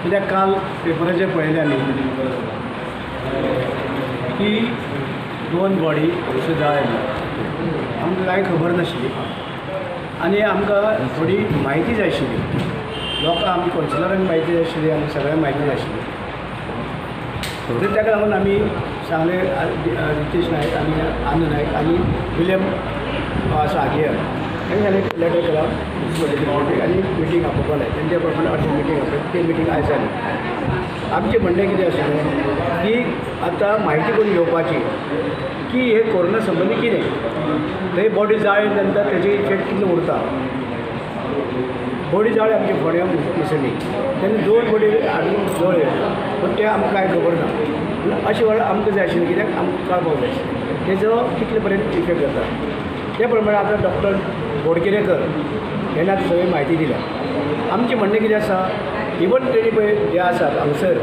कित्याक काल पेपराचेर पळयलें आमी की 2 बॉडी अश्यो जायना आमकां कांय खबर नाशिल्ली आनी आमकां थोडी म्हायती जाय आशिल्ली लोकांक आमी कौन्सिलरांक म्हायती जाय आशिल्ली आमकां सगळ्यांक म्हायती जाय आशिल्ली तर ताका लागून आमी सांगलें रितेश नायक आनी आनंद नायक आनी विलियम आसा आगे तांणी सांगलें लेटर केला आनी मिटींग आपोवपाक लाय तेंच्या प्रमाणे अर्जंट मिटींग आपयली ती मिटींग आयज जाली आमचें म्हणणें कितें आशिल्लें की आतां म्हायती करून घेवपाची की हे कोरोना संबंदी कितें थंय बॉडी जाळी नंतर तेजी इफेक्ट कितलो उरता बॉडी जाळी आमचे फोड्या मिसळी तेन्ना 2 बॉडी हाडून जळ्यो पूण ते आमकां कांय खबर ना अशें वेळार आमकां जाय आशिल्लें कित्याक आमकां कळपाक जाय आशिल्लें तेजो कितले पर्यंत इफेक्ट जाता ते प्रमाणे आतां डॉक्टर बोडकेरेकर हेणें आतां सगळी म्हायती दिल्या आमचें म्हणणें कितें आसा इवन तेणी पळय जे आसात हांगसर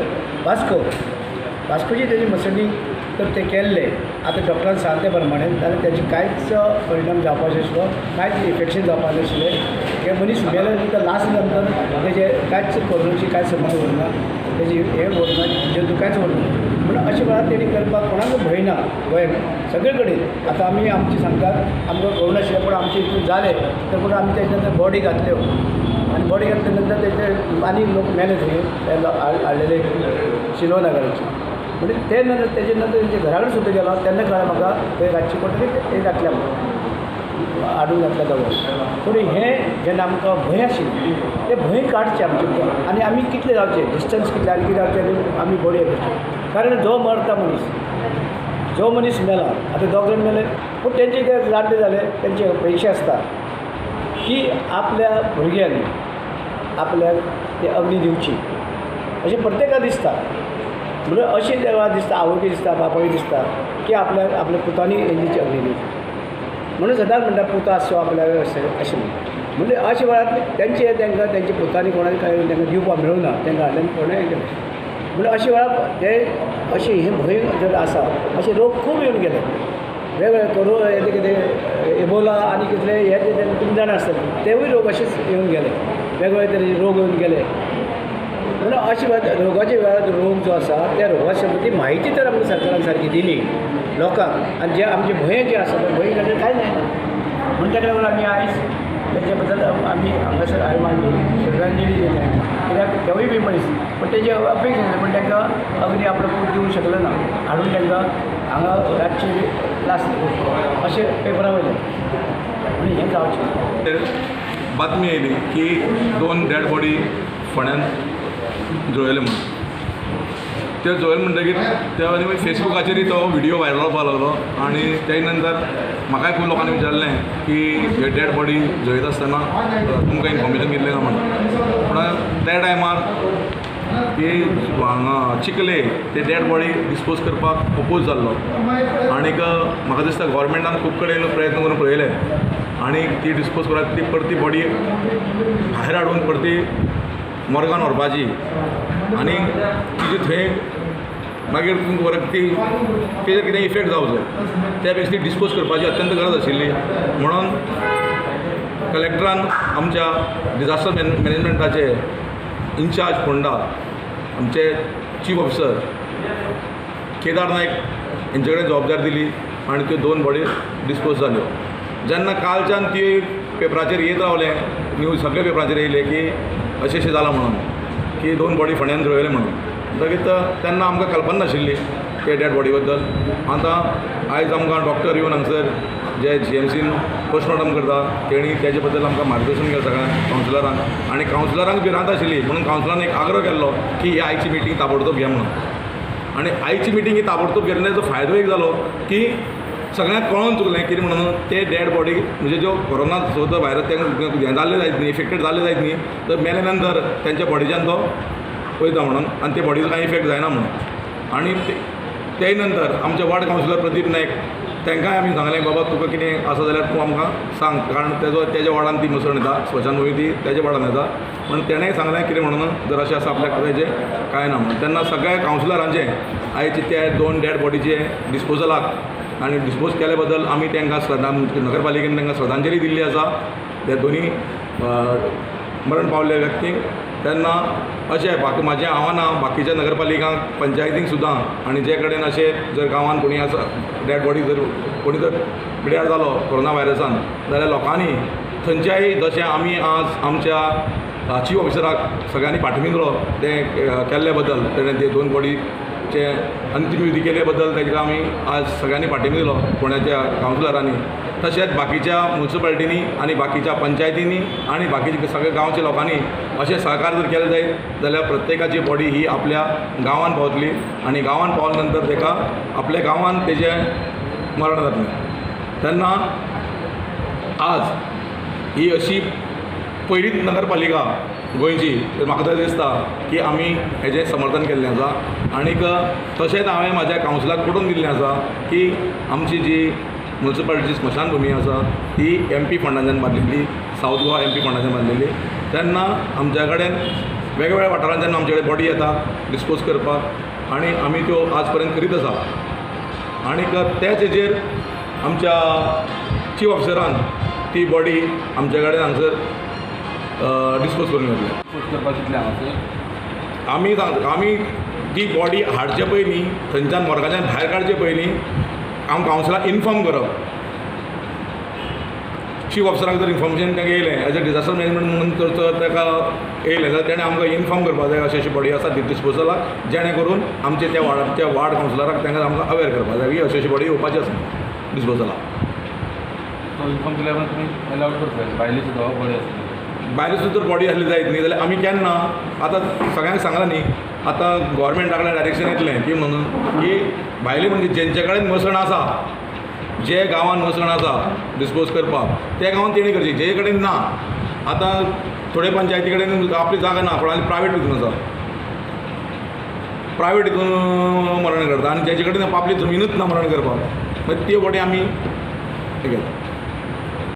वास्कोची तेजी मसणी तर ते केल्ले आतां डॉक्टरान सांगले प्रमाणे जाल्यार तेजे कांयच परिणाम जावपाचो नाशिल्लो कांयच इन्फेक्शन जावपाक नाशिल्लें हे मनीस मेले नंतर लास्ट नंतर तेजे कांयच कोरोनाची कांय समस्या उरना तेजी हे उरना जेतू कांयच उरना पूण अशें वेळार तेणी करपाक कोणाक भंय ना गोंयांत सगळे कडेन आतां आमी आमची सांगतात आमकां कोरोना आशिल्लें पूण आमचे हितून जालें तर पूण आमी तेजे नंतर बॉडी घातल्यो आनी बॉडी घातल्या नंतर तेजे आनी लोक मेले थंय हाडलेले शिलोनगराचे म्हणजे ते नंतर तेजे नंतर तेंचे घरा कडेन सुद्दां गेलो तेन्ना कळ्ळें म्हाका थंय रातचे पडटली ते घातल्या म्हाका हाडून घातल्या दवळ पूण हें जेन्ना आमकां भंय आशिल्लें ते भंय काडचें आमचे आनी आमी कितले रावचे डिस्टन्स कितले आनी कितें रावचे आमी बॉडी करचे कारण जो मरता मनीस मेला आतां 2 जाण मेले पूण तेंचे कितें जाणटे जाले तेंची अपेक्षा आसता की आपल्या भुरग्यांनी आपल्याक ते अग्नी दिवची अशें प्रत्येकाक दिसता म्हणजे अशें देवा दिसता आवयक दिसता बापायक दिसता की आपल्या पुतांनी हेंची अग्नी दिवची म्हणून सदांच म्हणटा पुतो आसचो आपल्याक अशें म्हणजे अशे वेळार तांकां तेंचे पुतांनी कोणाक कांय तांकां दिवपाक मेळूना तांकां हाडलें कोणें हें केलें म्हणजे अशे वेळार ते अशें हें भंय जर आसा अशे रोग खूब येवन गेले वेगवेगळे हें कितें एबोला आनी कितले हे 3 जाण आसतात तेवूय रोग अशेच येवन गेले वेगवेगळे तरेचे रोग येवन गेले म्हणून अशे रोगाच्या वेळार रोग जो आसा त्या रोगा संबंदी म्हायती तर आमकां सरकारान सारकी दिली लोकांक आनी जे आमचे भंय जे आसा ते भंय जाल्यार कांय ना म्हणून ताका लागून आमी आयज तेच्या बद्दल आमी हांगासर हांवें मांडली श्रद्धांजली दिली कित्याक तेवूय बी मनीस पूण तेजे अपेक्षा आसता पूण तांकां अग्नी आपलो पूत दिवंक शकलो ना हाडून तांकां हांगा रातची लास्ट अशें पेपरा वयलें आनी हें जावचें बातमी येयली की 2 डेड बॉडी फोंड्यान जळयले म्हणून ते जळयले म्हणटकीर त्या मागीर फेसबुकाचेरय तो व्हिडियो व्हायरल जावपाक लागलो आनी त्या नंतर म्हाकाय खूब लोकांनी विचारलें की हे डेड बॉडी जळयता आसतना तुमकां इन्फॉर्मेशन दिल्लें काय म्हणून पूण त्या टायमार की हांगा चिखले ते डेड बॉडी डिस्पोज करपाक अपोज जाल्लो आनीक म्हाका दिसता गव्हर्मेंटान खूब कडेन प्रयत्न करून पळयले आनी ती डिस्पोज करपाक ती परती बॉडी भायर हाडून परती मोर्गान व्हरपाची आनी तिजे थंय मागीर तुमकां खबर ती तेजेर कितें इफेक्ट जावचो त्या पेक्षा ती डिस्पोज करपाची अत्यंत गरज आशिल्ली म्हणून कलेक्टरान आमच्या डिजास्टर मॅनेजमेंटाचे इन्चार्ज फोंडा आमचे चीफ ऑफिसर केदार नायक हेंचे कडेन जबाबदारी दिली आनी त्यो 2 बॉडी डिस्पोज जाल्यो जेन्ना कालच्यान ती पेपराचेर येत रावलें न्यूज सगळे पेपराचेर येयले की अशें जालां म्हणून की 2 बॉडी फोंड्यान जळयले म्हणून म्हणटकीर तेन्ना आमकां कल्पना नाशिल्ली ते डेड बॉडी बद्दल आतां आयज आमकां डॉक्टर येवन हांगसर जे GMCन पोस्टमॉर्टम करता तेणी तेजे बद्दल आमकां मार्गदर्शन केलें सगळ्यांक कावन्सिलरांक आनी कावन्सिलरांक भिरांत आशिल्ली म्हणून कावन्सिलरान एक आग्रह केल्लो की ही आयची मिटींग ताबडतोब घे म्हणून आनी आयची मिटींग ही ताबडतोब घेतली ताचो फायदो एक जालो की सगळ्यांक कळोवन चुकलें कितें म्हणून ते डेड बॉडी म्हणजे ज्यो कोरोना जो तो व्हायरस तांकां हें जाल्ले जायत न्ही इफेक्टेड जाल्ले जायत न्ही तर मेले नंतर तेंच्या बॉडीच्यान तो वयता म्हणून आनी ते बॉडीचो कांय इफेक्ट जायना म्हणून आनी ते नंतर आमचे वार्ड कावन्सिलर प्रदीप नायक तांकांय आमी सांगलें बाबा तुका कितें आसा जाल्यार तूं आमकां सांग कारण तेज्या वार्डान ती मिसळून येता स्मशानभूमी ती तेज्या वार्डान येता म्हणून तेणेंय सांगलें कितें म्हणून जर अशें आसा आपल्याक तेजें कांय ना म्हणून तेन्ना सगळ्या कावन्सिलरांचें आयचे ते 2 डेड बॉडीचे डिस्पोजलाक आनी डिस्पोज केले बद्दल आमी तांकां नगरपालिकेन तांकां श्रद्धांजली दिल्ली आसा त्या दोनी मरण पावल्ल्या व्यक्तींक तेन्ना अशें म्हाजें आव्हान बाकीच्या नगरपालिकांक पंचायतींक सुद्दां आनी जे कडेन अशें जर गांवांत कोणी आसा डेड बॉडी जर कोणी जर पिड्यार जालो कोरोना व्हायरसान जाल्यार लोकांनी थंयच्याय जशें आमी आज आमच्या चीफ ऑफिसराक सगळ्यांनी पाठविल्लो ते केल्ले बद्दल तेणें ते 2 बॉडीचे अंतिम विधी केले बद्दल ताका आमी आज सगळ्यांनी पाठविल्लो पुण्याच्या कावन्सिलरांनी तशेंच बाकीच्या म्युन्सिपालिटींनी आनी बाकीच्या पंचायतींनी आनी बाकीच्या सगळ्या गांवच्या लोकांनी अशें सहकार जर केलें जायत जाल्यार प्रत्येकाची बॉडी ही आपल्या गांवांत पावतली आनी गांवांत पावले नंतर ताका आपल्या गांवांत तेजें मरण जातलें तेन्ना आज ही अशी पयलीच नगरपालिका गोंयची तर म्हाका तर दिसता की आमी हेजें समर्थन केल्लें आसा आनीक तशेंच हांवें म्हाज्या कावन्सिलाक पटोवन दिल्लें आसा की आमची जी म्युन्सिपालिटीची स्मशान भुमी आसा ती MP फंडाच्यान बांदलेली सावथ गोवा MP फंडाच्यान बांदलेली तेन्ना आमच्या कडेन वेगवेगळ्या वाठारांच्यान आमचे कडेन बॉडी येता डिस्पोज करपाक आनी आमी त्यो आज पर्यंत करीत आसा आनीक त्याच हेजेर आमच्या चीफ ऑफिसरान ती बॉडी आमचे कडेन हांगसर डिस्पोज करून घेतली आमी ती बॉडी हाडचे पयलीं थंयच्यान मोर्गाच्यान भायर काडचे पयलीं आमकां कावन्सिलाक इन्फॉर्म करप चीफ ऑफिसराक जर इन्फॉर्मेशन ताका येयलें एज अ डिजास्टर मॅनेजमेंट म्हणून जर ताका येयलें जाल्यार तेणें आमकां इन्फॉर्म करपाक जाय अशी बॉडी आसा डिस्पोजलाक जेणे करून आमचे त्या वार्ड कावन्सिलराक तांकां आमकां अवेर करपाक जाय की अशी बॉडी येवपाची आसा डिस्पोजलाक इन्फॉर्म केल्यार तुमी अलाउड करपाक भायली सुद्दां बॉडी आसता भायर सुद्दां जर बॉडी आसली जायत न्ही जाल्यार आमी केन्ना आतां सगळ्यांक सांगलां न्ही आतां गोवोरमेंटा कडेन डायरेक्शन येतलें की म्हणून की भायली म्हणजे जेंचे कडेन मसण आसा जे गांवांत मसण आसा डिस्पोज करपाक त्या गांवांत तेणी करची जे कडेन ना आतां थोडे पंचायती कडेन आपली जागा ना कोणाली प्रायवेट हितून आसा प्रायवेट हितून मरण करता आनी जेचे कडेन आपली जमिनूच ना मरण करपाक मागीर ती बॉडी आमी हे घेता